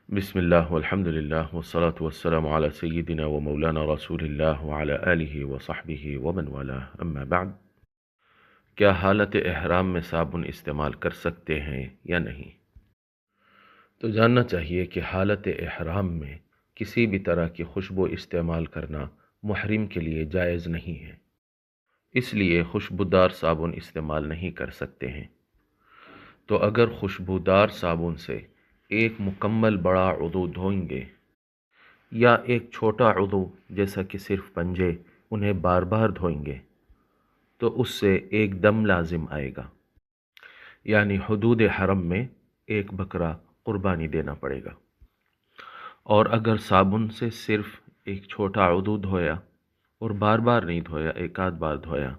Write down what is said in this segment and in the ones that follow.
بسم اللہ والحمد للہ والصلاة والسلام علی سیدنا و مولانا رسول اللہ وعلی آلہ وصحبہ ومن والاه اما بعد۔ کیا حالت احرام میں صابن استعمال کر سکتے ہیں یا نہیں؟ تو جاننا چاہیے کہ حالت احرام میں کسی بھی طرح کی خوشبو استعمال کرنا محرم کے لیے جائز نہیں ہے، اس لیے خوشبودار صابن استعمال نہیں کر سکتے ہیں۔ تو اگر خوشبودار صابن سے ایک مکمل بڑا عضو دھوئیں گے یا ایک چھوٹا عضو جیسا کہ صرف پنجے انہیں بار بار دھوئیں گے تو اس سے ایک دم لازم آئے گا، یعنی حدود حرم میں ایک بکرا قربانی دینا پڑے گا۔ اور اگر صابن سے صرف ایک چھوٹا عضو دھویا اور بار بار نہیں دھویا، ایک آدھ بار دھویا،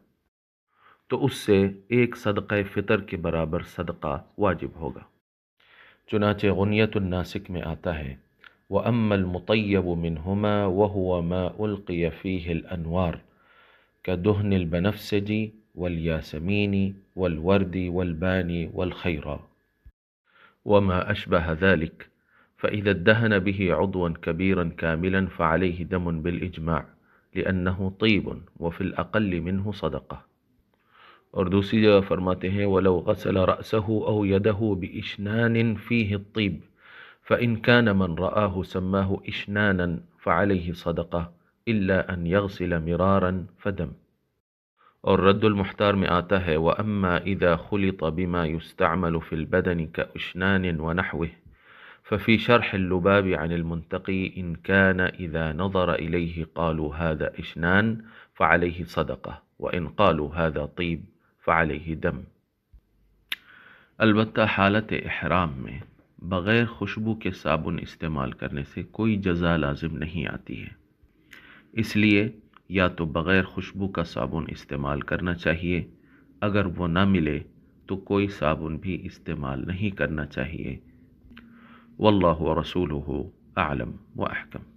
تو اس سے ایک صدقہ فطر کے برابر صدقہ واجب ہوگا۔ چنانچہ غنیۃ الناسک میں آتا ہے وَأَمَّا الْمُطَيَّبُ مِنْهُمَا وَهُوَ مَا أُلْقِيَ فِيهِ الْأَنْوَارُ كَدُهْنِ الْبَنَفْسَجِ وَالْيَاسَمِينِ وَالْوَرْدِ وَالْبَانِ وَالْخَيْرَةِ وَمَا أَشْبَهَ ذَلِكَ فَإِذَا ادَّهَنَ بِهِ عُضْوًا كَبِيرًا كَامِلًا فَعَلَيْهِ دَمٌ بِالْإِجْمَاعِ لِأَنَّهُ طِيبٌ وَفِي الْأَقَلِّ مِنْهُ صَدَقَةٌ۔ اور دوسری جگہ فرماتے ہیں وَلَوْ غَسَلَ رَأْسَهُ أَوْ يَدَهُ بِإِشْنَانٍ فِيهِ الطِّيبُ فَإِنْ كَانَ مَنْ رَآهُ سَمَّاهُ إِشْنَانًا فَعَلَيْهِ صَدَقَةٌ إِلَّا أَنْ يَغْسِلَ مِرَارًا فَدَمٌ۔ اور رد المحتار میں آتا ہے وَأَمَّا إِذَا خُلِطَ بِمَا يُسْتَعْمَلُ فِي الْبَدَنِ كَإِشْنَانٍ وَنَحْوِهِ فَفِي شَرْحِ اللُّبَابِ عَنِ الْمُنْتَقِي إِنْ كَانَ إِذَا نَظَرَ إِلَيْهِ قَالُوا هَذَا إِشْنَانٌ فَعَلَيْهِ صَدَقَةٌ وَإِنْ قَالُوا هَذَا طِيب فَعَلَيْهِ دَمٌ۔ البتہ حالت احرام میں بغیر خوشبو کے صابن استعمال کرنے سے کوئی جزا لازم نہیں آتی ہے، اس لیے یا تو بغیر خوشبو کا صابن استعمال کرنا چاہیے، اگر وہ نہ ملے تو کوئی صابن بھی استعمال نہیں کرنا چاہیے۔ واللہ ورسولہ اعلم و احکم۔